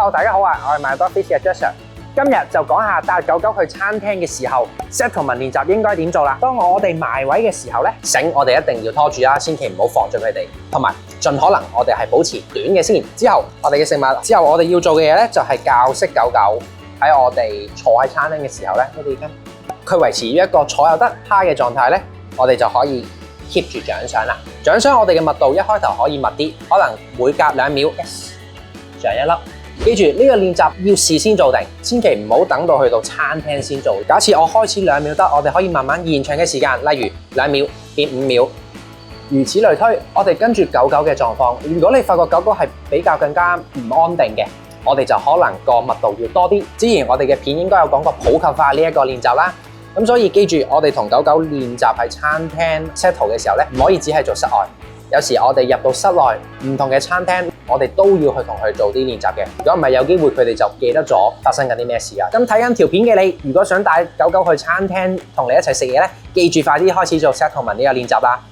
Hello， 大家好啊，我係 MyDogFit 嘅 Jason。今日就講下帶狗狗去餐廳嘅時候 settlement 練習應該點做啦。當我哋埋位嘅時候咧，繩我哋一定要拖住啦，千祈唔好放進佢哋，同埋盡可能我哋係保持短嘅先。之後我哋嘅食物，之後我哋要做嘅嘢咧就係教識狗狗喺我哋坐喺餐廳嘅時候咧，我哋佢維持於一個坐有得趴嘅狀態咧，我哋就可以 keep 住獎賞啦。獎賞我哋嘅密度一開頭可以密啲，可能每隔2秒獎一粒。記住呢個練習要事先做定，千祈唔好等到去到餐廳先做。假設我開始2秒得，我哋可以慢慢延長嘅時間，例如2秒變5秒，如此類推。我哋跟住狗狗嘅狀況，如果你發覺狗狗係比較更加唔安定嘅，我哋就可能個密度要多啲。之前我哋嘅片應該有講過普及化呢一個練習啦。咁所以記住，我哋同狗狗練習喺餐廳 settle 嘅時候咧，唔可以只係做室外。有時我哋入到室內唔同嘅餐廳，我哋都要去同佢做啲練習嘅。如果唔係，有機會佢哋就記得咗發生緊啲咩事啊。咁睇緊條片嘅你，如果想帶狗狗去餐廳同你一齊食嘢咧，記住快啲開始做 settlement 呢個練習啦。